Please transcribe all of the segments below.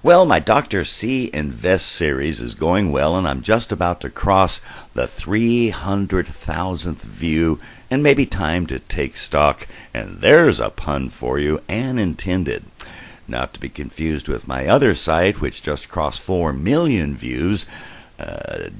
Well, my DrCinvests series is going well, and I'm just about to cross the 300,000th view, and maybe time to take stock. And there's a pun for you, and intended. Not to be confused with my other site, which just crossed 4 million views,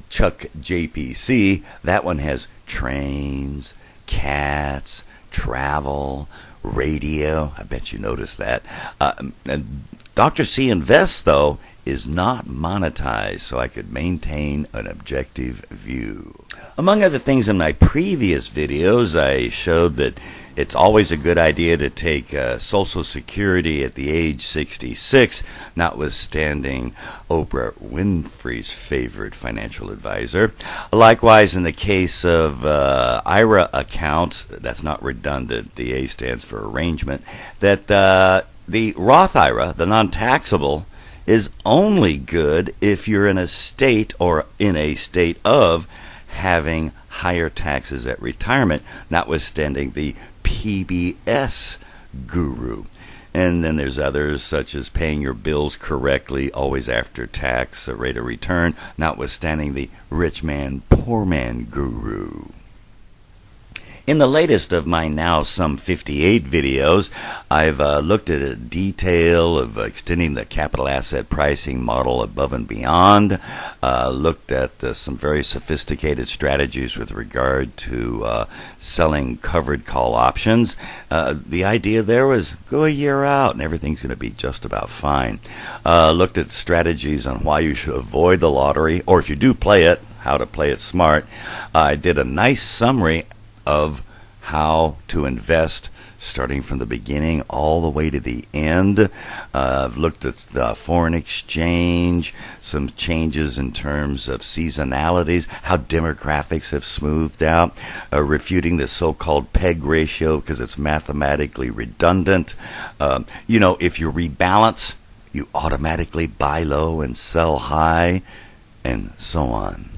Chuck JPC. That one has trains, cats, travel, radio. I bet you noticed that. And DrCinvests, though, is not monetized, so I could maintain an objective view. Among other things, in my previous videos, I showed that it's always a good idea to take Social Security at the age 66, notwithstanding Oprah Winfrey's favorite financial advisor. Likewise, in the case of IRA accounts, that's not redundant, the A stands for arrangement, that the Roth IRA, the non-taxable, is only good if you're in a state or in a state of having higher taxes at retirement, notwithstanding the PBS guru. And then there's others such as paying your bills correctly, always after tax, rate of return, notwithstanding the rich man, poor man guru. In the latest of my now some 58 videos, I've looked at a detail of extending the capital asset pricing model above and beyond, looked at some very sophisticated strategies with regard to selling covered call options. The idea there was go a year out and everything's going to be just about fine. Looked at strategies on why you should avoid the lottery, or if you do play it, how to play it smart. I did a nice summary of how to invest starting from the beginning all the way to the end. I've looked at the foreign exchange, some changes in terms of seasonalities, how demographics have smoothed out, refuting the so-called PEG ratio because it's mathematically redundant. If you rebalance, you automatically buy low and sell high, and so on.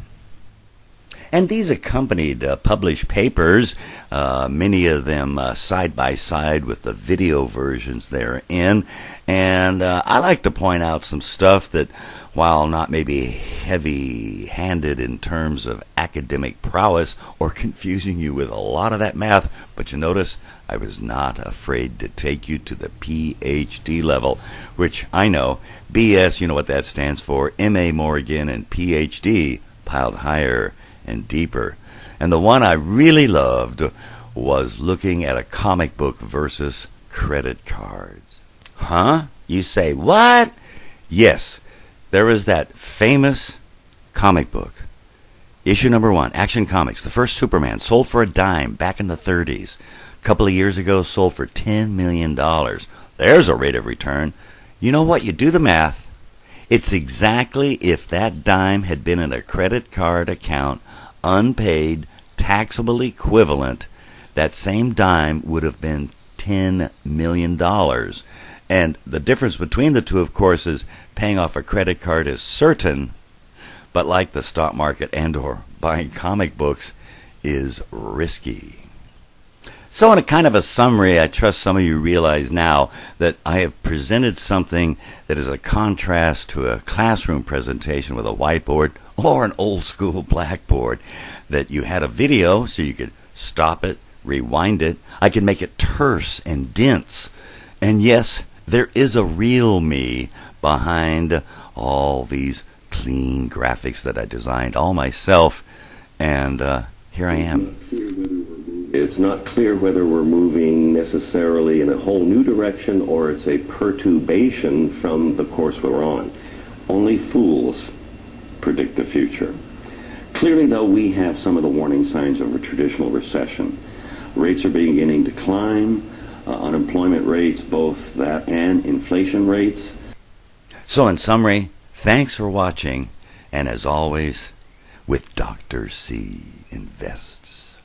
And these accompanied published papers, many of them side by side with the video versions therein. And I like to point out some stuff that, while not maybe heavy-handed in terms of academic prowess or confusing you with a lot of that math, but you notice I was not afraid to take you to the PhD level, which I know, BS, you know what that stands for, M.A. Morgan, and PhD, piled higher and deeper. And the one I really loved was looking at a comic book versus credit cards. Huh? You say, what? Yes, there was that famous comic book. Issue number 1, Action Comics, the first Superman, sold for $0.10 back in the 30s. A couple of years ago, sold for $10 million. There's a rate of return. You know what? You do the math. It's exactly if that dime had been in a credit card account, unpaid, taxable equivalent, that same dime would have been $10 million. And the difference between the two, of course, is paying off a credit card is certain, but like the stock market and or buying comic books is risky. So in a kind of a summary, I trust some of you realize now that I have presented something that is a contrast to a classroom presentation with a whiteboard or an old school blackboard, that you had a video so you could stop it, rewind it. I can make it terse and dense. And yes, there is a real me behind all these clean graphics that I designed all myself. And here I am. It's not clear whether we're moving necessarily in a whole new direction or it's a perturbation from the course we're on. Only fools predict the future. Clearly, though, we have some of the warning signs of a traditional recession. Rates are beginning to climb, unemployment rates, both that and inflation rates. So in summary, thanks for watching, and as always, with Dr. C Invests.